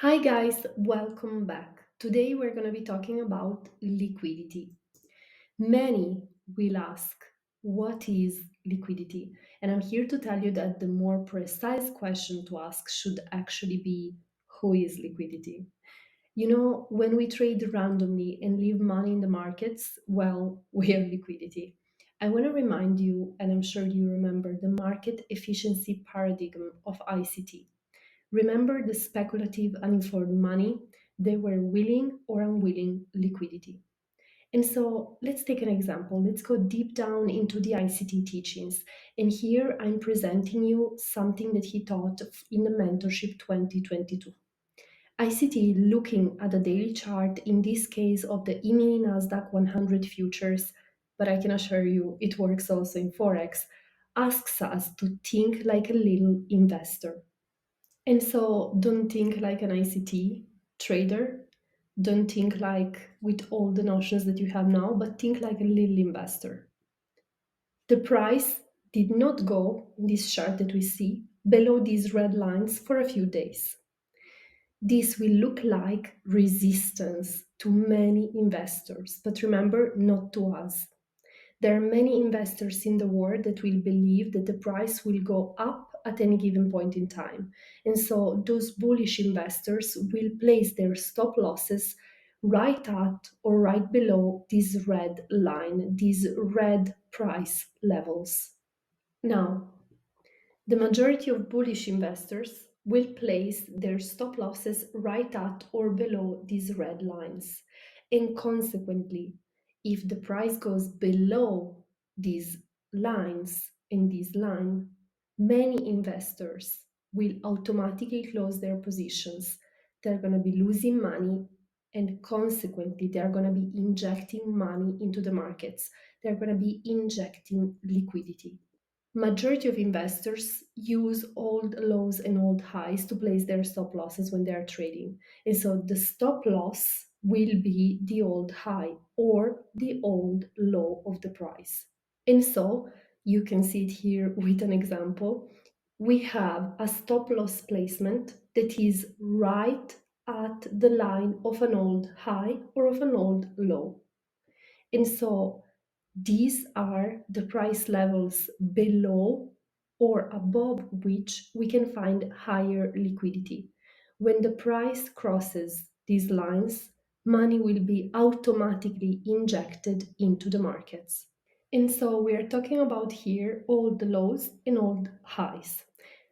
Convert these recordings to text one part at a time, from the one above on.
Hi guys, welcome back. Today we're going to be talking about liquidity. Many will ask, what is liquidity? And I'm here to tell you that the more precise question to ask should actually be, who is liquidity? When we trade randomly and leave money in the markets, well, we are liquidity. I want to remind you, and I'm sure you remember, the market efficiency paradigm of ICT. Remember the speculative uninformed money? They were willing or unwilling liquidity. And so let's take an example. Let's go deep down into the ICT teachings. And here I'm presenting you something that he taught in the Mentorship 2022. ICT looking at the daily chart, in this case of the E-mini Nasdaq 100 futures, but I can assure you it works also in Forex, asks us to think like a little investor. And so don't think like an ICT trader. Don't think like with all the notions that you have now, but think like a little investor. The price did not go in this chart that we see below these red lines for a few days. This will look like resistance to many investors, but remember, not to us. There are many investors in the world that will believe that the price will go up at any given point in time. And so those bullish investors will place their stop losses right at or right below this red line, these red price levels. Now, the majority of bullish investors will place their stop losses right at or below these red lines. And consequently, if the price goes below these lines in this line, many investors will automatically close their positions. They're going to be losing money, and consequently, they're going to be injecting money into the markets. They're going to be injecting liquidity. Majority of investors use old lows and old highs to place their stop losses when they are trading. And so the stop loss will be the old high or the old low of the price. And so you can see it here with an example. We have a stop loss placement that is right at the line of an old high or of an old low. And so these are the price levels below or above which we can find higher liquidity. When the price crosses these lines, money will be automatically injected into the markets. And so we are talking about here all the lows and all the highs.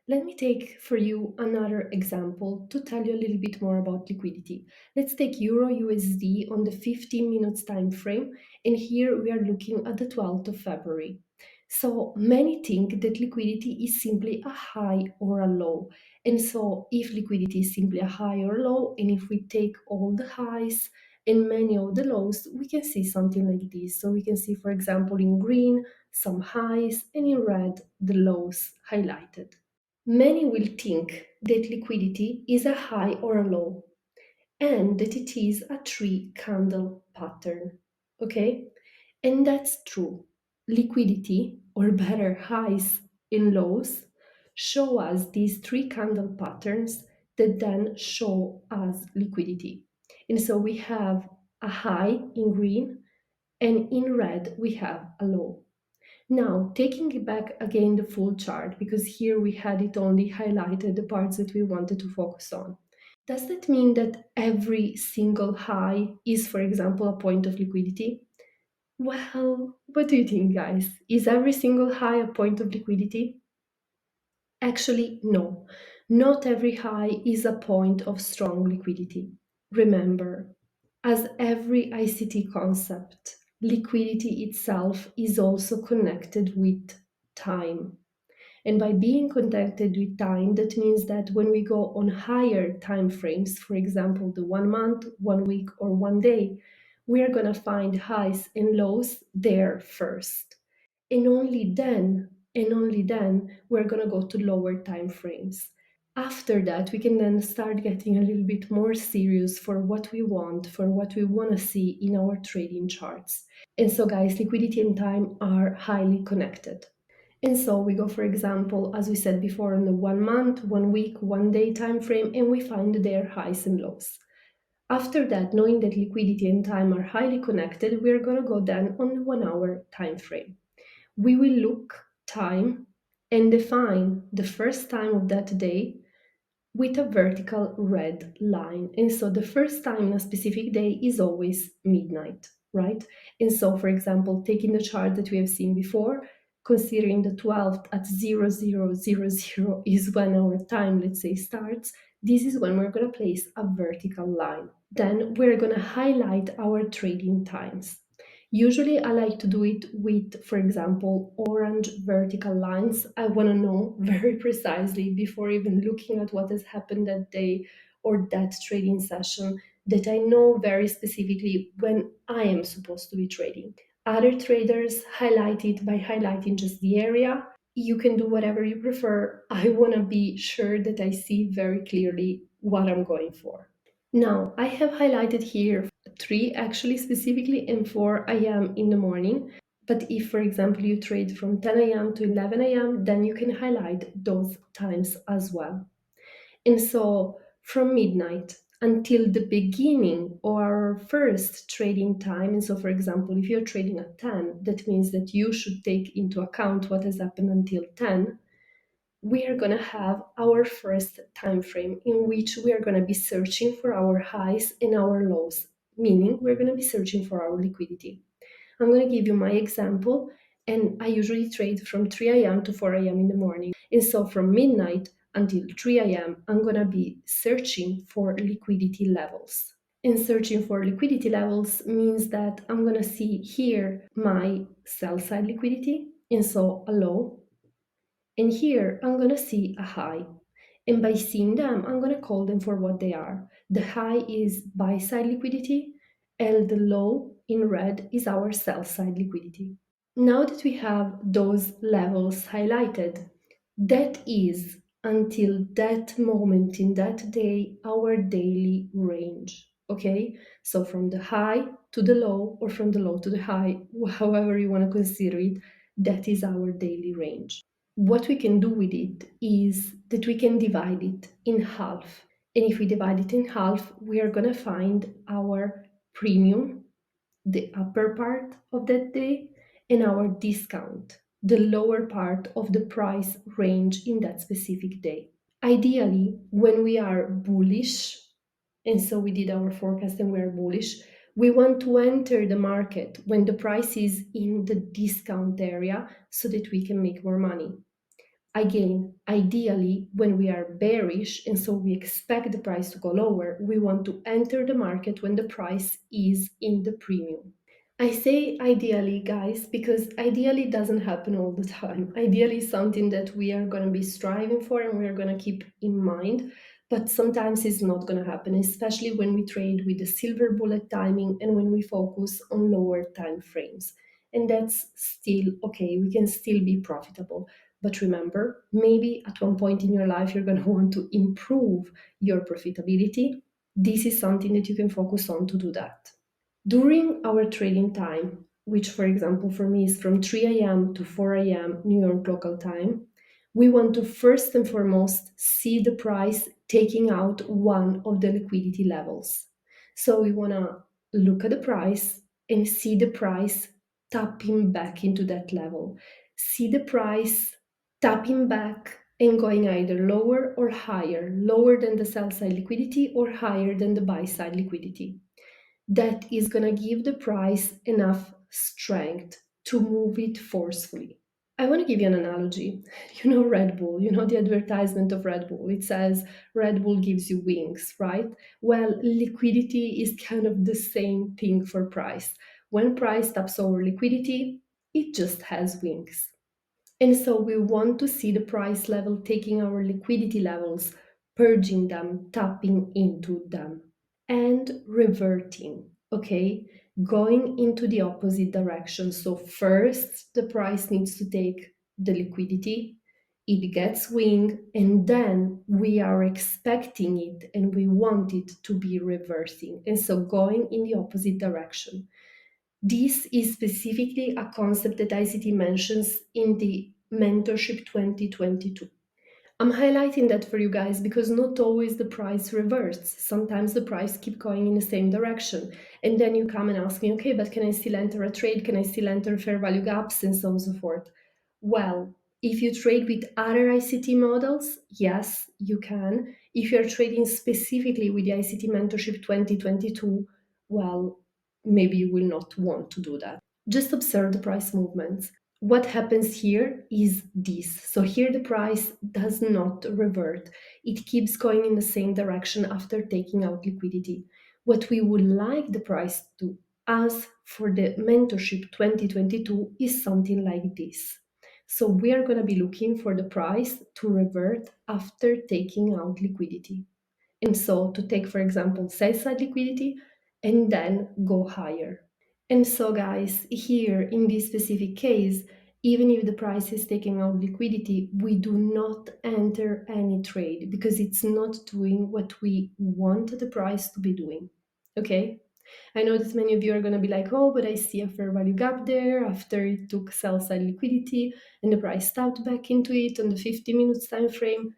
Let me take for you another example to tell you a little bit more about liquidity. Let's take Euro USD on the 15 minutes time frame, and here we are looking at the 12th of February. So many think that liquidity is simply a high or a low. And so if liquidity is simply a high or low, and if we take all the highs and many of the lows, we can see something like this. So we can see, for example, in green, some highs, and in red, the lows highlighted. Many will think that liquidity is a high or a low and that it is a three candle pattern. Okay? And that's true. Liquidity, or better, highs and lows, show us these three candle patterns that then show us liquidity. And so we have a high in green, and in red we have a low. Now, taking it back again the full chart, because here we had it only highlighted the parts that we wanted to focus on. Does that mean that every single high is, for example, a point of liquidity? Well, what do you think, guys? Is every single high a point of liquidity? Actually, no. Not every high is a point of strong liquidity. Remember, as every ICT concept, liquidity itself is also connected with time. And by being connected with time, that means that when we go on higher time frames, for example, the 1 month, 1 week, or 1 day, we are going to find highs and lows there first. And only then, we're going to go to lower time frames. After that, we can then start getting a little bit more serious for what we want, for what we want to see in our trading charts. And so, guys, liquidity and time are highly connected. And so we go, for example, as we said before, on the 1 month, 1 week, 1 day time frame, and we find their highs and lows. After that, knowing that liquidity and time are highly connected, we're going to go then on the 1 hour time frame. We will look time and define the first time of that day with a vertical red line. And so the first time in a specific day is always midnight, right? And so, for example, taking the chart that we have seen before, considering the 12th at 0000 is when our time, let's say, starts, this is when we're going to place a vertical line. Then we're going to highlight our trading times. Usually I like to do it with, for example, orange vertical lines. I want to know very precisely before even looking at what has happened that day or that trading session, that I know very specifically when I am supposed to be trading. Other traders highlight it by highlighting just the area. You can do whatever you prefer. I want to be sure that I see very clearly what I'm going for. Now, I have highlighted here 3 actually specifically and 4 a.m. in the morning. But if, for example, you trade from 10 a.m. to 11 a.m., then you can highlight those times as well. And so from midnight until the beginning or our first trading time, and so for example, if you're trading at 10, that means that you should take into account what has happened until 10. We are going to have our first time frame in which we are going to be searching for our highs and our lows, meaning we're going to be searching for our liquidity. I'm going to give you my example, and I usually trade from 3 a.m. to 4 a.m. in the morning. And so from midnight until 3 a.m., I'm going to be searching for liquidity levels. And searching for liquidity levels means that I'm going to see here my sell side liquidity, and so a low, and here I'm going to see a high. And by seeing them, I'm going to call them for what they are. The high is buy side liquidity, and the low in red is our sell side liquidity. Now that we have those levels highlighted, that is until that moment in that day our daily range. Okay, so from the high to the low, or from the low to the high, however you want to consider it, that is our daily range. What we can do with it is that we can divide it in half. And if we divide it in half, we are going to find our premium, the upper part of that day, and our discount, the lower part of the price range in that specific day. Ideally, when we are bullish, and so we did our forecast and we are bullish, we want to enter the market when the price is in the discount area so that we can make more money. Again, ideally, when we are bearish and so we expect the price to go lower, we want to enter the market when the price is in the premium. I say ideally, guys, because ideally doesn't happen all the time. Ideally is something that we are going to be striving for and we are going to keep in mind, but sometimes it's not going to happen, especially when we trade with the silver bullet timing and when we focus on lower time frames. And that's still okay. We can still be profitable. But remember, maybe at one point in your life, you're going to want to improve your profitability. This is something that you can focus on to do that. During our trading time, which for example for me is from 3 a.m. to 4 a.m. New York local time, we want to first and foremost see the price taking out one of the liquidity levels. So we want to look at the price and see the price tapping back into that level. See the price tapping back and going either lower or higher, lower than the sell side liquidity or higher than the buy side liquidity. That is going to give the price enough strength to move it forcefully. I want to give you an analogy. You know Red Bull, you know the advertisement of Red Bull. It says Red Bull gives you wings, right? Well, liquidity is kind of the same thing for price. When price taps over liquidity, it just has wings. And so we want to see the price level taking our liquidity levels, purging them, tapping into them, and reverting, okay? Going into the opposite direction. So first, the price needs to take the liquidity, it gets wing, and then we are expecting it and we want it to be reversing. And so going in the opposite direction. This is specifically a concept that ICT mentions in the Mentorship 2022. I'm highlighting that for you guys because not always the price reverts. Sometimes the price keep going in the same direction. And then you come and ask me, okay, but can I still enter a trade? Can I still enter fair value gaps and so on and so forth? Well, if you trade with other ICT models, yes, you can. If you're trading specifically with the ICT Mentorship 2022, well, maybe you will not want to do that. Just observe the price movements. What happens here is this. So here the price does not revert. It keeps going in the same direction after taking out liquidity. What we would like the price to do, as for the mentorship 2022, is something like this. So we are going to be looking for the price to revert after taking out liquidity. And so to take, for example, sell side liquidity and then go higher. And so, guys, here in this specific case, even if the price is taking out liquidity, we do not enter any trade because it's not doing what we want the price to be doing. Okay? I know that many of you are going to be like, oh, but I see a fair value gap there after it took sell side liquidity and the price tapped back into it on the 50 minutes time frame.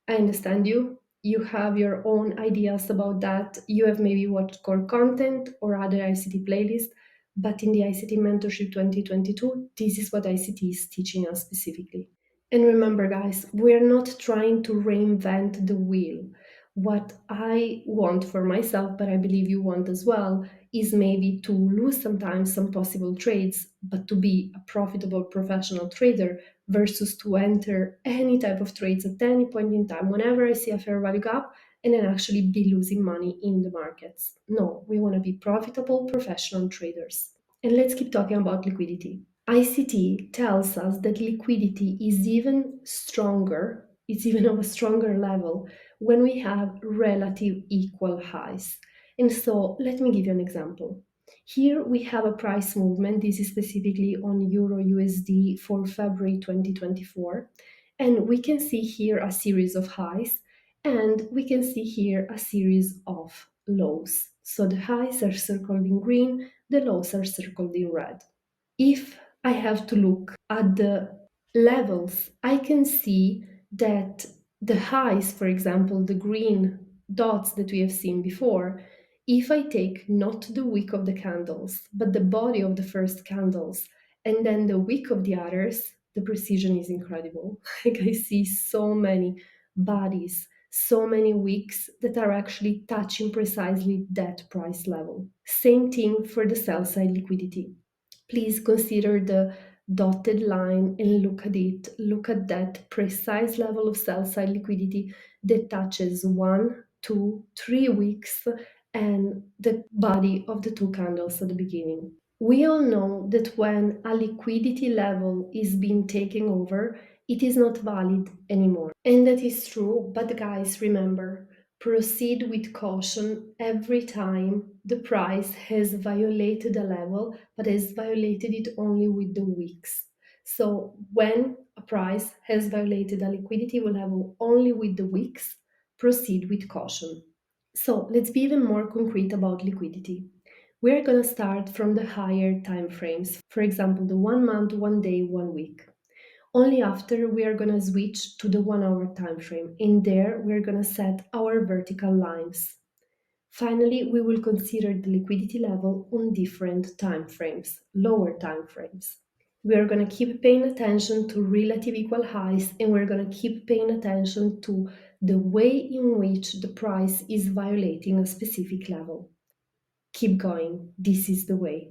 I understand you. You have your own ideas about that. You have maybe watched core content or other ICT playlists, but in the ICT Mentorship 2022, this is what ICT is teaching us specifically. And remember, guys, we're not trying to reinvent the wheel. What I want for myself, but I believe you want as well, is maybe to lose sometimes some possible trades, but to be a profitable professional trader versus to enter any type of trades at any point in time whenever I see a fair value gap and then actually be losing money in the markets. No, we want to be profitable professional traders. And let's keep talking about liquidity. ICT tells us that liquidity is even stronger, it's even of a stronger level when we have relative equal highs. And so let me give you an example. Here we have a price movement. This is specifically on Euro USD for February 2024. And we can see here a series of highs and we can see here a series of lows. So the highs are circled in green, the lows are circled in red. If I have to look at the levels, I can see that the highs, for example, the green dots that we have seen before, if I take not the wick of the candles, but the body of the first candles, and then the wick of the others, the precision is incredible. Like I see so many bodies, so many wicks that are actually touching precisely that price level. Same thing for the sell side liquidity. Please consider the dotted line and look at it. Look at that precise level of sell side liquidity that touches 1, 2, 3 weeks and the body of the two candles at the beginning. We all know that when a liquidity level is being taken over, it is not valid anymore. And that is true, but guys, remember, proceed with caution every time the price has violated a level, but has violated it only with the wicks. So when a price has violated a liquidity level only with the wicks, proceed with caution. So let's be even more concrete about liquidity. We're going to start from the higher time frames, for example, the 1 month, 1 day, 1 week. Only after we are going to switch to the 1 hour time frame. In there, we're going to set our vertical lines. Finally, we will consider the liquidity level on different time frames, lower time frames. We are going to keep paying attention to relative equal highs and we're going to keep paying attention to the way in which the price is violating a specific level. Keep going. This is the way.